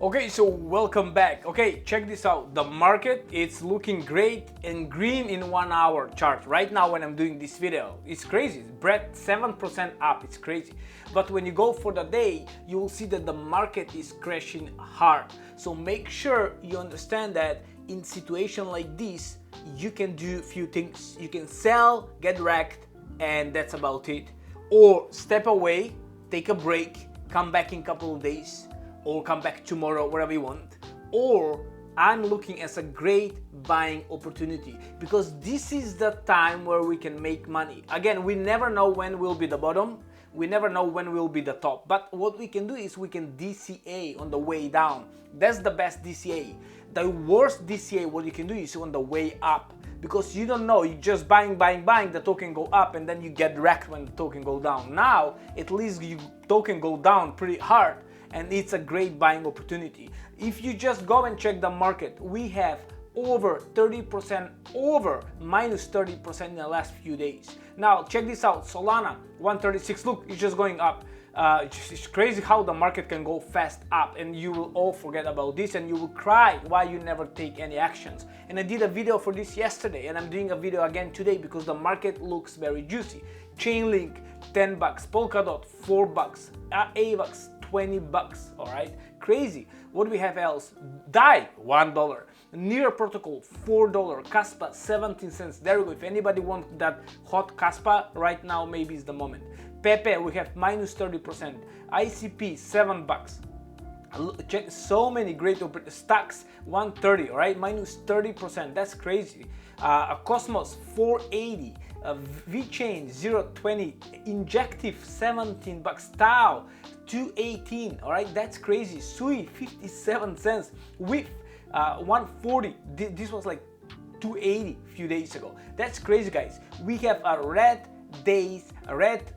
Okay, so welcome back. Okay, check this out. The market, it's looking great and green in 1 hour chart. Right now when I'm doing this video, it's crazy. It's bread 7% up, it's crazy. But when you go for the day, you will see that the market is crashing hard. So make sure you understand that in situation like this, you can do a few things. You can sell, get wrecked, and that's about it. Or step away, take a break, come back in a couple of days, or come back tomorrow, whatever you want. Or I'm looking as a great buying opportunity, because this is the time where we can make money. Again, we never know when will be the bottom, we never know when will be the top, but what we can do is we can DCA on the way down. That's the best DCA. The worst DCA what you can do is on the way up, because you don't know, you just buying, the token go up and then you get wrecked when the token go down. Now at least you token go down pretty hard, and it's a great buying opportunity. If you just go and check the market, we have over 30%, minus 30% in the last few days. Now check this out, Solana 136, look, it's just going up. It's crazy how the market can go fast up, and you will all forget about this and you will cry why you never take any actions. And I did a video for this yesterday, and I'm doing a video again today because the market looks very juicy. Chainlink 10 bucks, Polkadot 4 bucks, AVAX 20 bucks, all right? Crazy. What do we have else? DAI, $1. Near Protocol, $4. Kaspa, 17 cents. There we go. If anybody wants that hot Kaspa, right now maybe is the moment. Pepe, we have minus 30%. ICP, 7 bucks. Check, so many great stocks, 130, all right? Minus 30%. That's crazy. Cosmos, 480. VeChain 0.20, Injective 17 bucks, Tau 218, all right, that's crazy. Sui 57 cents, WIF 140, this was like 280 a few days ago. That's crazy, guys. We have a red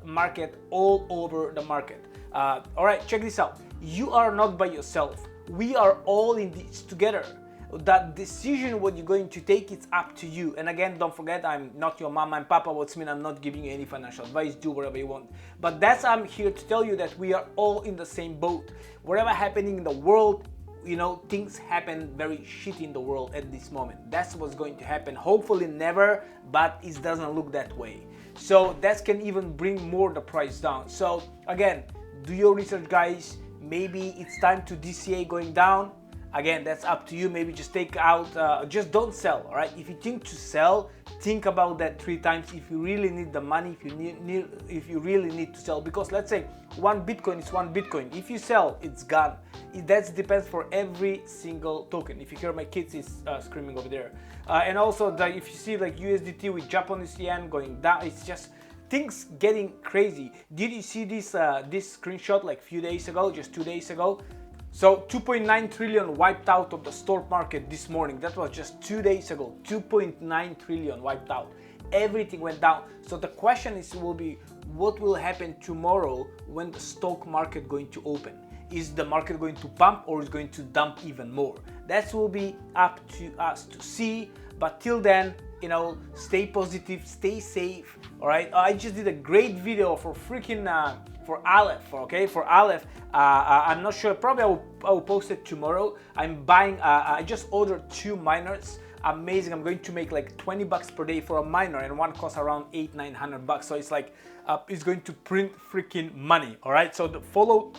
market all over the market. All right, check this out. You are not by yourself. We are all in this together. That decision what you're going to take, it's up to you. And again, don't forget, I'm not your mom, I'm Papa, what's mean I'm not giving you any financial advice, do whatever you want. But that's, I'm here to tell you that we are all in the same boat. Whatever happening in the world, you know, things happen very shitty in the world at this moment. That's what's going to happen. Hopefully never, but it doesn't look that way. So that can even bring more the price down. So again, do your research, guys. Maybe it's time to DCA going down. Again, that's up to you. Maybe just take out, just don't sell, all right? If you think to sell, think about that 3 times. If you really need the money, if you really need to sell, because let's say 1 Bitcoin is 1 Bitcoin. If you sell, it's gone. That depends for every single token. If you hear my kids is screaming over there. And also, if you see like USDT with Japanese yen going down, it's just things getting crazy. Did you see this this screenshot like few days ago, just 2 days ago? So 2.9 trillion wiped out of the stock market this morning. That was just 2 days ago. 2.9 trillion wiped out. Everything went down. So the question will be, what will happen tomorrow when the stock market going to open? Is the market going to pump or is going to dump even more? That will be up to us to see. But till then, you know, stay positive, stay safe. All right. I just did a great video for freaking for Aleph. Okay, for Aleph. I'm not sure. Probably I will post it tomorrow. I'm buying. I just ordered 2 miners. Amazing. I'm going to make like 20 bucks per day for a miner, and one costs around 800-900 bucks. So it's like it's going to print freaking money. All right. So follow.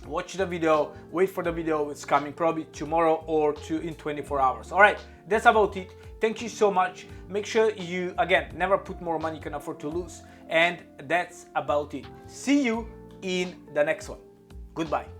Watch the video, wait for the video, it's coming probably tomorrow or in 24 hours. All right, that's about it. Thank you so much. Make sure you, again, never put more money you can afford to lose. And that's about it. See you in the next one. Goodbye.